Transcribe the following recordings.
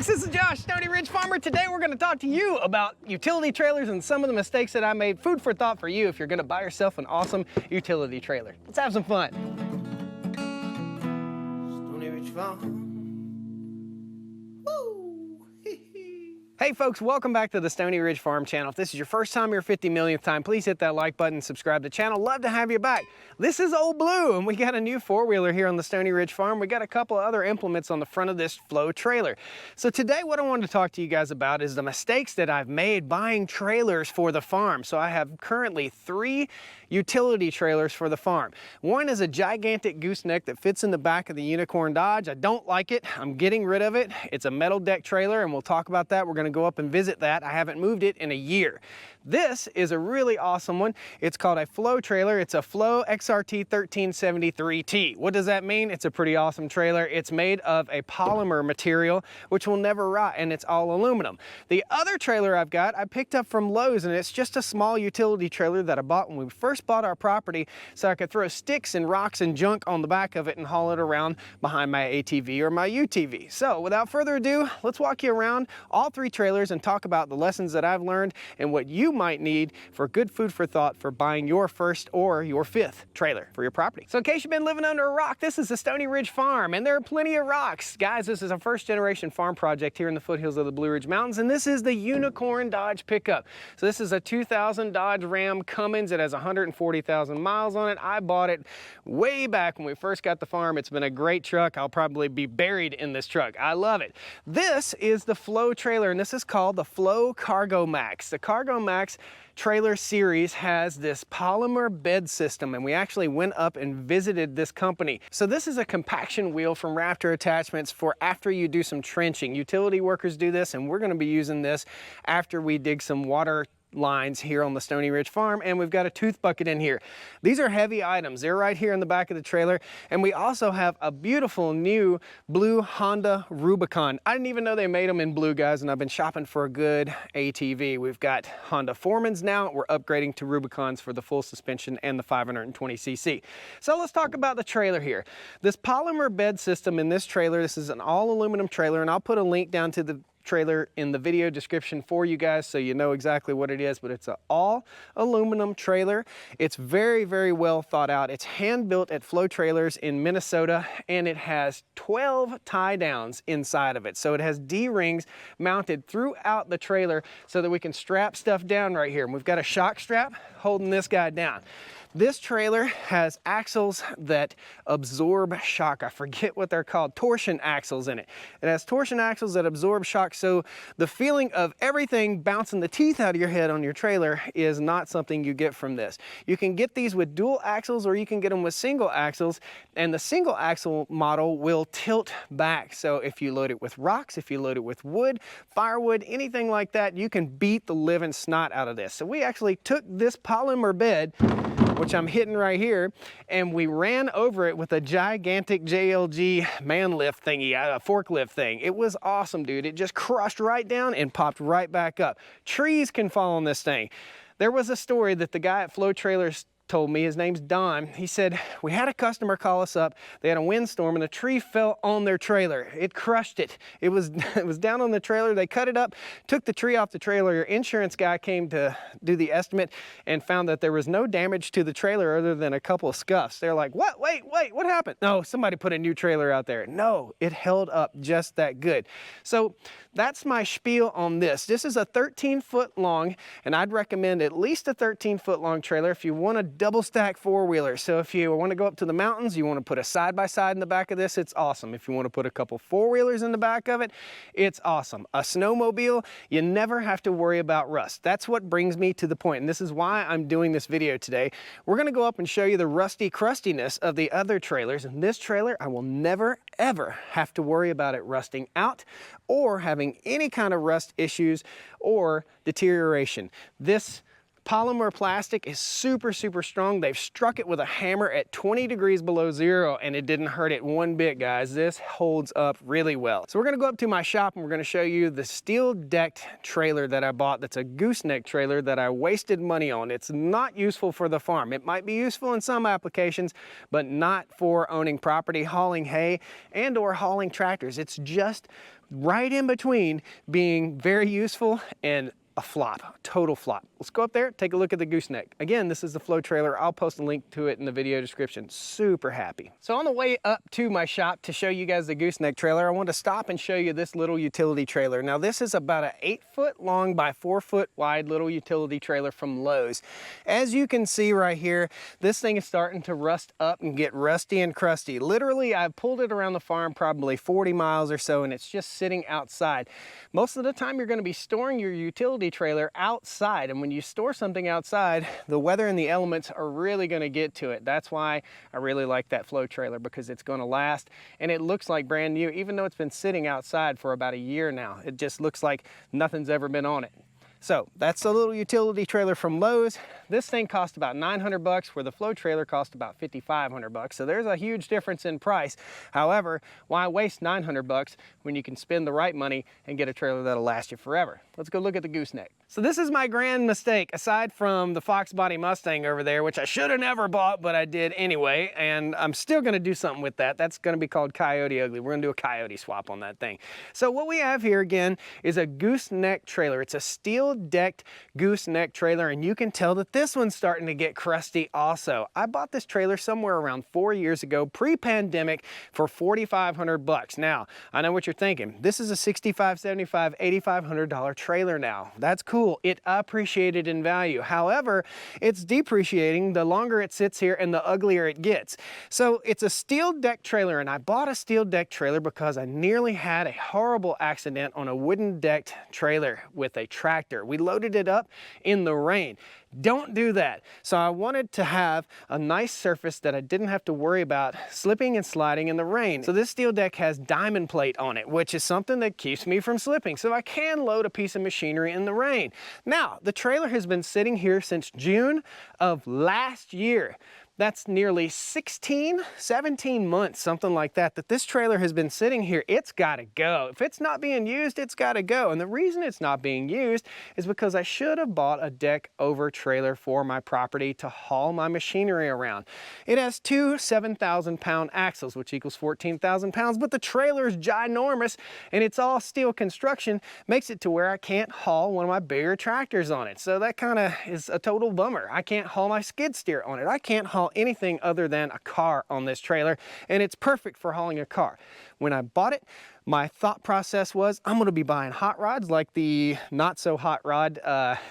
folks, this is Josh, Stoney Ridge Farmer. Today we're going to talk to you about utility trailers and some of the mistakes that I made. Food for thought for you if you're going to buy yourself an awesome utility trailer. Let's have some fun. Stoney Ridge Farm. Hey folks, welcome back to the Stoney Ridge Farm channel. If this is your first time or 50 millionth time, please hit that like button, subscribe to the channel. Love to have you back. This is Old Blue, and we got a new four-wheeler here on the Stoney Ridge Farm. We got a couple other implements on the front of this Flow trailer. So today what I wanted to talk to you guys about is the mistakes that I've made buying trailers for the farm. So I have currently 3 utility trailers for the farm. One is a gigantic gooseneck that fits in the back of the Unicorn Dodge. I don't like it. I'm getting rid of it. It's a metal deck trailer, and we'll talk about that. We're going to go up and visit that. I haven't moved it in a year. This is a really awesome one. It's called a Flow trailer. It's a Flow XRT 1373T. What does that mean? It's a pretty awesome trailer. It's made of a polymer material, which will never rot, and it's all aluminum. The other trailer I've got, I picked up from Lowe's, and it's just a small utility trailer that I bought when we first bought our property so I could throw sticks and rocks and junk on the back of it and haul it around behind my ATV or my UTV. So without further ado, let's walk you around all 3 trailers and talk about the lessons that I've learned and what you might need for good food for thought for buying your first or your 5th trailer for your property. So in case you've been living under a rock, this is the Stoney Ridge Farm, and there are plenty of rocks. Guys, this is a first generation farm project here in the foothills of the Blue Ridge Mountains, and this is the Unicorn Dodge pickup. So this is a 2000 Dodge Ram Cummins. It has 140,000 miles on it. I bought it way back when we first got the farm. It's been a great truck. I'll probably be buried in this truck. I love it. This is the Flow trailer, and this is called the Flow Cargo Max. The Cargo Max trailer series has this polymer bed system, and we actually went up and visited this company. So this is a compaction wheel from Raptor Attachments for after you do some trenching. Utility workers do this, and we're going to be using this after we dig some water lines here on the Stoney Ridge Farm, and we've got a tooth bucket in here. These are heavy items. They're right here in the back of the trailer, and we also have a beautiful new blue Honda Rubicon. I didn't even know they made them in blue, guys, and I've been shopping for a good ATV. We've got Honda Foremans now. We're upgrading to Rubicons for the full suspension and the 520cc. So let's talk about the trailer here. This polymer bed system in this trailer, this is an all aluminum trailer, and I'll put a link down to the trailer in the video description for you guys so you know exactly what it is, but it's an all aluminum trailer. It's very, very well thought out. It's hand built at Flow Trailers in Minnesota, and it has 12 tie downs inside of it. So it has D-rings mounted throughout the trailer so that we can strap stuff down right here. And we've got a shock strap holding this guy down. This trailer has axles that absorb shock. I forget what they're called, torsion axles in it. It has torsion axles that absorb shock, so the feeling of everything bouncing the teeth out of your head on your trailer is not something you get from this. You can get these with dual axles, or you can get them with single axles, and the single axle model will tilt back. So if you load it with rocks, if you load it with wood, firewood, anything like that, you can beat the living snot out of this. So we actually took this polymer bed, which I'm hitting right here, and we ran over it with a gigantic JLG man lift thingy, a forklift thing. It was awesome, dude. It just crushed right down and popped right back up. Trees can fall on this thing. There was a story that the guy at Flow Trailers told me, his name's Don. He said, we had a customer call us up. They had a windstorm and a tree fell on their trailer. It crushed it. It was down on the trailer. They cut it up, took the tree off the trailer. Your insurance guy came to do the estimate and found that there was no damage to the trailer other than a couple of scuffs. They're like, what? Wait, what happened? No, somebody put a new trailer out there. No, it held up just that good. So that's my spiel on this. This is a 13-foot long, and I'd recommend at least a 13-foot long trailer if you want to double stack 4-wheeler. So if you want to go up to the mountains, you want to put a side-by-side in the back of this, it's awesome. If you want to put a couple 4-wheelers in the back of it, it's awesome. A snowmobile, you never have to worry about rust. That's what brings me to the point, and this is why I'm doing this video today. We're going to go up and show you the rusty crustiness of the other trailers, and this trailer, I will never, ever have to worry about it rusting out or having any kind of rust issues or deterioration. This Polymer plastic is super, super strong. They've struck it with a hammer at 20 degrees below zero and it didn't hurt it one bit, guys. This holds up really well. So we're gonna go up to my shop and we're gonna show you the steel decked trailer that I bought that's a gooseneck trailer that I wasted money on. It's not useful for the farm. It might be useful in some applications, but not for owning property, hauling hay, and or hauling tractors. It's just right in between being very useful and a flop, a total flop. Let's go up there, take a look at the gooseneck. Again, this is the flow trailer. I'll post a link to it in the video description. Super happy. So on the way up to my shop to show you guys the gooseneck trailer, I want to stop and show you this little utility trailer. Now this is about an 8-foot long by 4-foot wide little utility trailer from Lowe's. As you can see right here, this thing is starting to rust up and get rusty and crusty. Literally, I've pulled it around the farm probably 40 miles or so and it's just sitting outside. Most of the time you're going to be storing your utility trailer outside, and when you store something outside, the weather and the elements are really going to get to it. That's why I really like that flow trailer, because it's going to last and it looks like brand new even though it's been sitting outside for about a year now. It just looks like nothing's ever been on it. So that's a little utility trailer from Lowe's. This thing cost about 900 bucks, where the flow trailer cost about 5,500 bucks. So there's a huge difference in price. However, why waste 900 bucks when you can spend the right money and get a trailer that'll last you forever? Let's go look at the gooseneck. So this is my grand mistake, aside from the Fox Body Mustang over there, which I should have never bought, but I did anyway, and I'm still gonna do something with that. That's gonna be called Coyote Ugly. We're gonna do a coyote swap on that thing. So what we have here again is a gooseneck trailer. It's a steel decked gooseneck trailer, and you can tell that this one's starting to get crusty also. I bought this trailer somewhere around 4 years ago, pre-pandemic, for 4,500 bucks. Now, I know what you're thinking. This is a $65, $75, $8,500 trailer now. That's cool. It appreciated in value. However, it's depreciating the longer it sits here and the uglier it gets. So it's a steel deck trailer, and I bought a steel deck trailer because I nearly had a horrible accident on a wooden decked trailer with a tractor. We loaded it up in the rain. Don't do that. So I wanted to have a nice surface that I didn't have to worry about slipping and sliding in the rain. So this steel deck has diamond plate on it, which is something that keeps me from slipping. So I can load a piece of machinery in the rain. Now, the trailer has been sitting here since June of last year. That's nearly 16, 17 months, something like that, that this trailer has been sitting here. It's got to go. If it's not being used, it's got to go. And the reason it's not being used is because I should have bought a deck over trailer for my property to haul my machinery around. It has two 7,000-pound axles, which equals 14,000 pounds, but the trailer is ginormous and it's all steel construction, makes it to where I can't haul one of my bigger tractors on it. So that kind of is a total bummer. I can't haul my skid steer on it. I can't haul anything other than a car on this trailer, and it's perfect for hauling a car. When I bought it, my thought process was, I'm going to be buying hot rods like the not so hot rod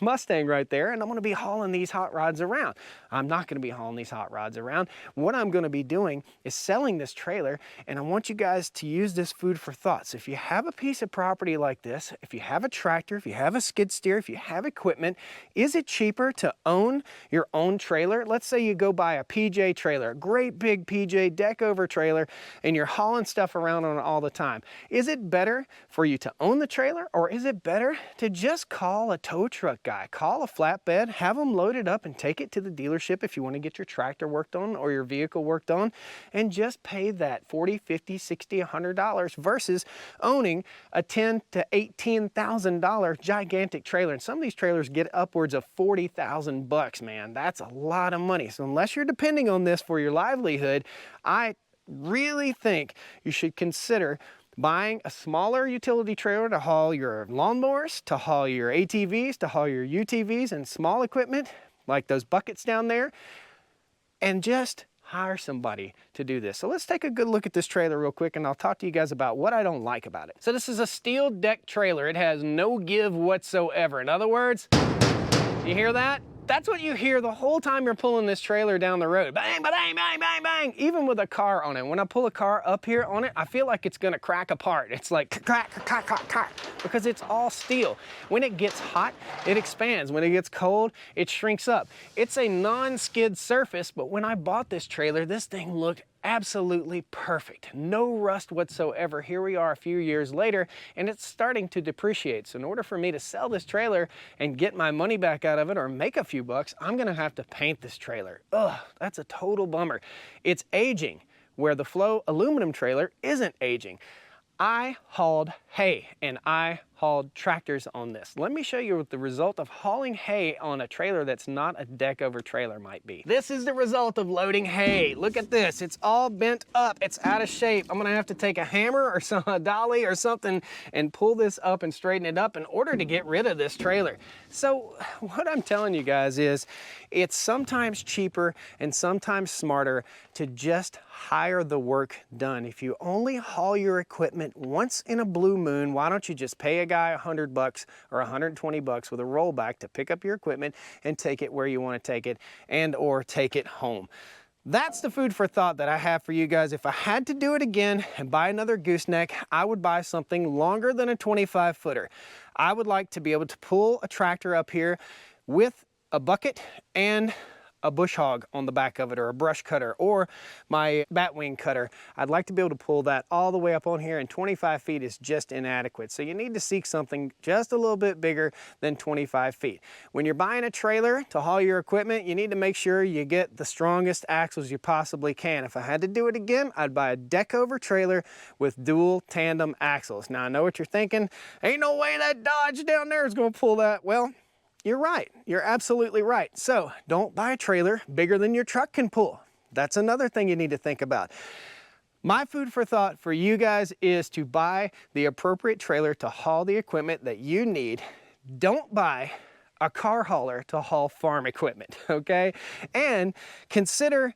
Mustang right there, and I'm going to be hauling these hot rods around. I'm not going to be hauling these hot rods around. What I'm going to be doing is selling this trailer, and I want you guys to use this food for thought. So if you have a piece of property like this, if you have a tractor, if you have a skid steer, if you have equipment, is it cheaper to own your own trailer? Let's say you go buy a PJ trailer, a great big PJ deck over trailer, and you're hauling stuff around on it all the time. Is it better for you to own the trailer, or is it better to just call a tow truck guy, call a flatbed, have them load it up and take it to the dealership if you want to get your tractor worked on or your vehicle worked on, and just pay that $40, $50, $60, $100 versus owning a $10,000 to $18,000 gigantic trailer. And some of these trailers get upwards of 40,000 bucks, man. That's a lot of money. So unless you're depending on this for your livelihood, I really think you should consider buying a smaller utility trailer to haul your lawnmowers, to haul your ATVs, to haul your UTVs and small equipment like those buckets down there, and just hire somebody to do this. So let's take a good look at this trailer real quick, and I'll talk to you guys about what I don't like about it. So this is a steel deck trailer. It has no give whatsoever. In other words, you hear that? That's what you hear the whole time you're pulling this trailer down the road. Bang, bang, bang, bang, bang. Even with a car on it. When I pull a car up here on it, I feel like it's gonna crack apart. It's like crack, crack, crack, crack, because it's all steel. When it gets hot, it expands. When it gets cold, it shrinks up. It's a non-skid surface, but when I bought this trailer, this thing looked absolutely perfect. No rust whatsoever. Here we are a few years later, and it's starting to depreciate. So in order for me to sell this trailer and get my money back out of it or make a few bucks, I'm gonna have to paint this trailer. Ugh, that's a total bummer. It's aging where the Flow aluminum trailer isn't aging. I hauled hay and I hauled tractors on this. Let me show you what the result of hauling hay on a trailer that's not a deck over trailer might be. This is the result of loading hay. Look at this, it's all bent up, it's out of shape. I'm gonna have to take a hammer or a dolly or something and pull this up and straighten it up in order to get rid of this trailer. So what I'm telling you guys is it's sometimes cheaper and sometimes smarter to just hire the work done. If you only haul your equipment once in a blue moon, why don't you just pay a guy $100 or $120 with a rollback to pick up your equipment and take it where you want to take it and or take it home. That's the food for thought that I have for you guys. If I had to do it again and buy another gooseneck, I would buy something longer than a 25-footer. I would like to be able to pull a tractor up here with a bucket and a bush hog on the back of it, or a brush cutter, or my batwing cutter. I'd like to be able to pull that all the way up on here, and 25 feet is just inadequate. So you need to seek something just a little bit bigger than 25 feet. When you're buying a trailer to haul your equipment, you need to make sure you get the strongest axles you possibly can. If I had to do it again, I'd buy a deck over trailer with dual tandem axles. Now I know what you're thinking, ain't no way that Dodge down there is gonna pull that. Well, you're right, you're absolutely right. So don't buy a trailer bigger than your truck can pull. That's another thing you need to think about. My food for thought for you guys is to buy the appropriate trailer to haul the equipment that you need. Don't buy a car hauler to haul farm equipment, okay? And consider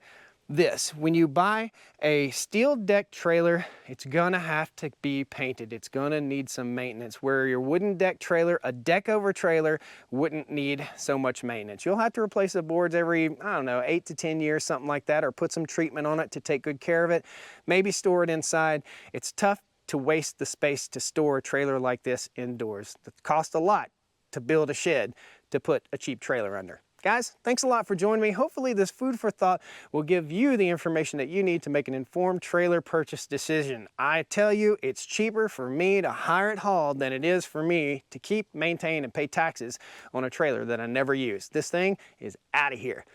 this, when you buy a steel deck trailer, it's gonna have to be painted. It's gonna need some maintenance. Where your wooden deck trailer, a deck over trailer, wouldn't need so much maintenance. You'll have to replace the boards every, I don't know, 8 to 10 years, something like that, or put some treatment on it to take good care of it. Maybe store it inside. It's tough to waste the space to store a trailer like this indoors. It costs a lot to build a shed to put a cheap trailer under. Guys, thanks a lot for joining me. Hopefully this food for thought will give you the information that you need to make an informed trailer purchase decision. I tell you, it's cheaper for me to hire it hauled than it is for me to keep, maintain, and pay taxes on a trailer that I never use. This thing is out of here.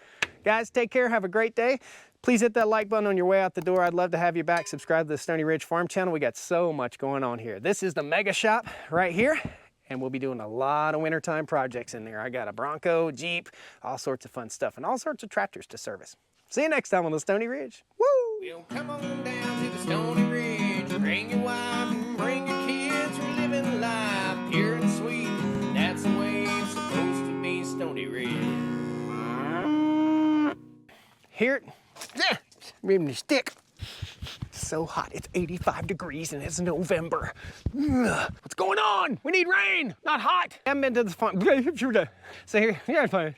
Guys, take care, have a great day. Please hit that like button on your way out the door. I'd love to have you back. Subscribe to the Stoney Ridge Farm channel. We got so much going on here. This is the mega shop right here, and we'll be doing a lot of wintertime projects in there. I got a Bronco, Jeep, all sorts of fun stuff, and all sorts of tractors to service. See you next time on the Stoney Ridge. Woo! Well, come on down to the Stoney Ridge. Bring your wife and bring your kids. We're living life pure and sweet. That's the way it's supposed to be, Stoney Ridge. Here, reading the stick. So hot, it's 85 degrees and it's November. Ugh, what's going on? We need rain, not hot. I haven't been to the farm. So here, yeah, fine.